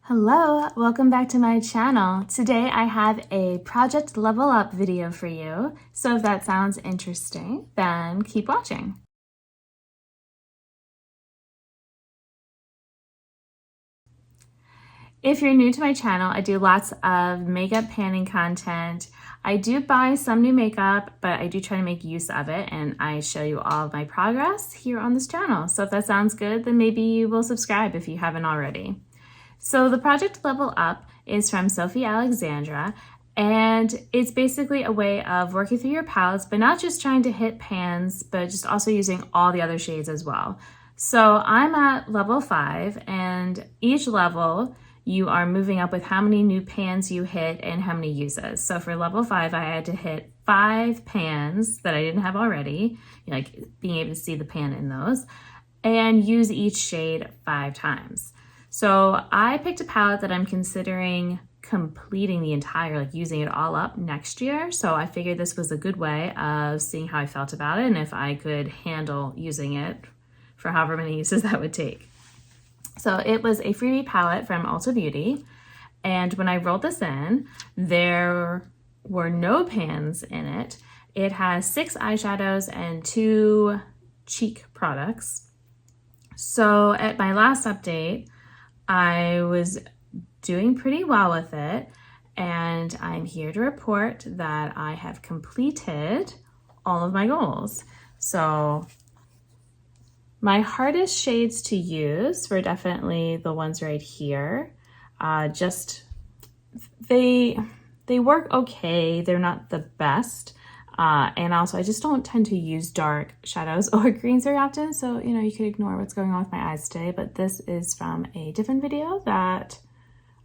Hello, welcome back to my channel. Today I have a project level up video for you. So if that sounds interesting, then keep watching. If you're new to my channel, I do lots of makeup panning content. I do buy some new makeup, but I do try to make use of it, and I show you all of my progress here on this channel. So if that sounds good, then maybe you will subscribe if you haven't already. So the Project Level Up is from Sophie Alexandra, and it's basically a way of working through your palettes, but not just trying to hit pans, but just also using all the other shades as well. So I'm at level 5, and each level you are moving up with how many new pans you hit and how many uses. So for level 5, I had to hit 5 pans that I didn't have already, like being able to see the pan in those, and use each shade 5 times. So I picked a palette that I'm considering completing the entire, like using it all up next year. So I figured this was a good way of seeing how I felt about it and if I could handle using it for however many uses that would take. So it was a freebie palette from Ulta Beauty. And when I rolled this in, there were no pans in it. It has 6 eyeshadows and 2 cheek products. So at my last update, I was doing pretty well with it, and I'm here to report that I have completed all of my goals. So my hardest shades to use were definitely the ones right here. They work okay. They're not the best. And also I just don't tend to use dark shadows or greens very often. So, you could ignore what's going on with my eyes today, but this is from a different video that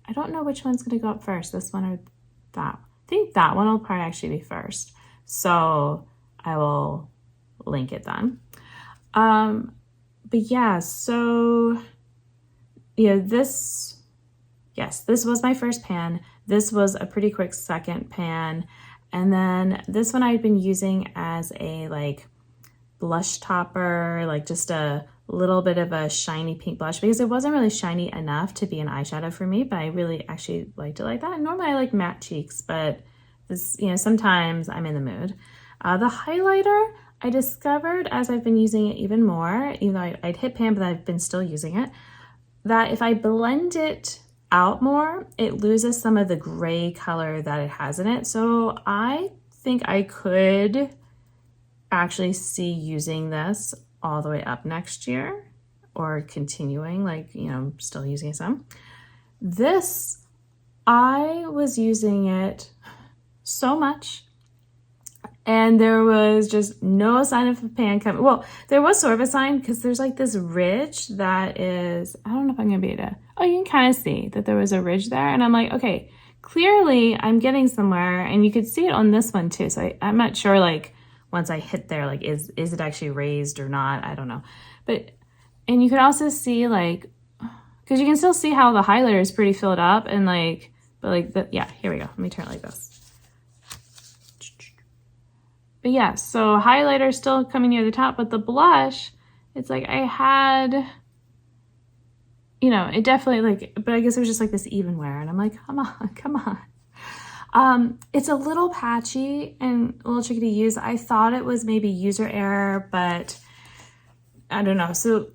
I don't know which one's going to go up first, this one or that. I think that one will probably actually be first. So I will link it then. But yeah, so this was my first pan. This was a pretty quick second pan. And then this one I'd been using as a blush topper, just a little bit of a shiny pink blush because it wasn't really shiny enough to be an eyeshadow for me, but I really actually liked it like that. And normally I like matte cheeks, but this, sometimes I'm in the mood. The highlighter I discovered as I've been using it even more, even though I'd hit pan, but I've been still using it, that if I blend it out more, it loses some of the gray color that it has in it. So I think I could actually see using this all the way up next year or continuing, still using some. This, I was using it so much and there was just no sign of a pan coming. Well, there was sort of a sign because there's this ridge that is, I don't know if I'm gonna be able to, oh, you can kind of see that there was a ridge there. And I'm like, okay, clearly I'm getting somewhere, and you could see it on this one too. So I'm not sure, once I hit there, is it actually raised or not? I don't know. And you could also see because you can still see how the highlighter is pretty filled up and yeah, here we go. Let me turn it like this. But yeah, so highlighter still coming near the top, but the blush, it's I had, it definitely but I guess it was just this even wear, and I'm like, come on. It's a little patchy and a little tricky to use. I thought it was maybe user error, but I don't know. So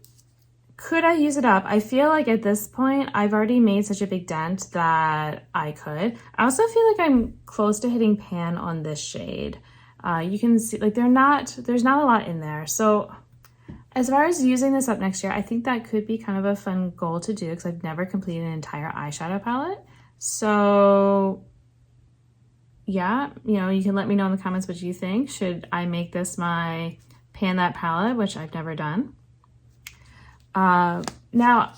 could I use it up? I feel like at this point, I've already made such a big dent that I could. I also feel like I'm close to hitting pan on this shade. You can see there's not a lot in there. So as far as using this up next year, I think that could be kind of a fun goal to do because I've never completed an entire eyeshadow palette. So yeah, you can let me know in the comments what you think. Should I make this my pan that palette, which I've never done? Now,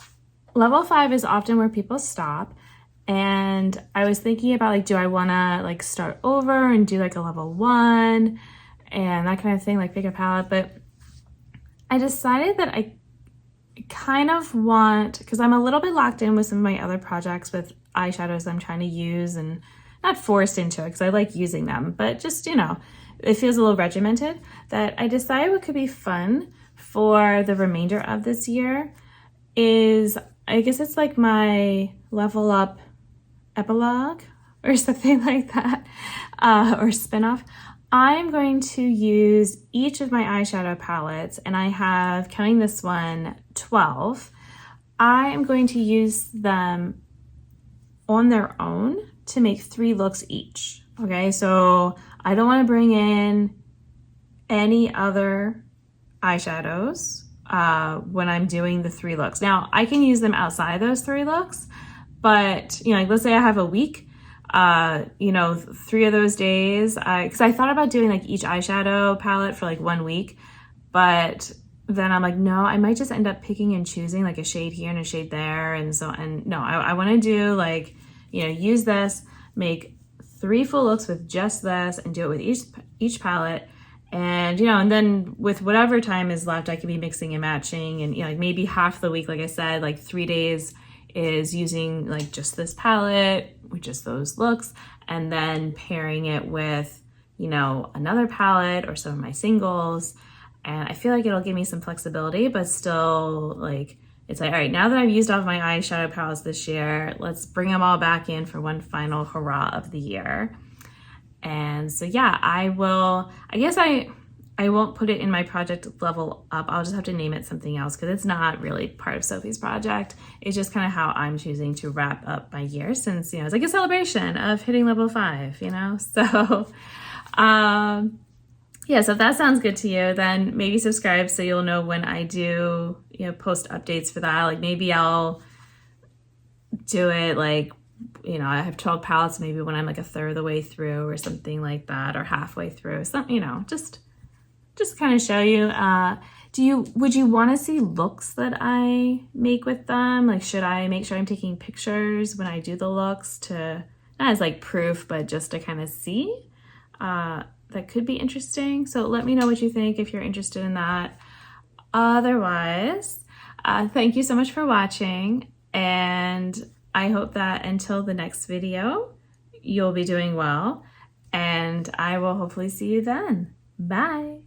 level 5 is often where people stop. And I was thinking about do I want to start over and do a level 1 and that kind of thing, pick a palette. But I decided that I kind of want, because I'm a little bit locked in with some of my other projects with eyeshadows I'm trying to use, and not forced into it because I like using them, but just, it feels a little regimented, that I decided what could be fun for the remainder of this year is I guess it's like my level up epilogue or something like that, or spinoff. I'm going to use each of my eyeshadow palettes, and I have, counting this one, 12. I am going to use them on their own to make 3 looks each. Okay, so I don't want to bring in any other eyeshadows when I'm doing the 3 looks. Now, I can use them outside those 3 looks, but you know, like let's say I have a week, you know, 3 of those days, because I thought about doing like each eyeshadow palette for like 1 week, but then I'm like, no, I might just end up picking and choosing like a shade here and a shade there. And no, I want to do like, you know, use this, make 3 full looks with just this and do it with each palette. And, you know, and then with whatever time is left, I can be mixing and matching, and, you know, like maybe half the week, like I said, like 3 days is using like just this palette with just those looks, and then pairing it with, you know, another palette or some of my singles. And I feel like it'll give me some flexibility, but still like, it's like, all right, now that I've used all of my eyeshadow palettes this year, let's bring them all back in for one final hurrah of the year. And so, yeah, I guess I won't put it in my project level up. I'll just have to name it something else because it's not really part of Sophie's project. It's just kind of how I'm choosing to wrap up my year, since, you know, it's like a celebration of hitting level 5, you know? So, yeah, so if that sounds good to you, then maybe subscribe so you'll know when I do, you know, post updates for that. Like maybe I'll do it like, you know, I have 12 palettes, maybe when I'm like a third of the way through or something like that, or halfway through. Something, you know, just kind of show you. Would you want to see looks that I make with them? Like, should I make sure I'm taking pictures when I do the looks, to not as like proof, but just to kind of see? That could be interesting. So let me know what you think if you're interested in that. Otherwise, thank you so much for watching, and I hope that until the next video, you'll be doing well, and I will hopefully see you then. Bye.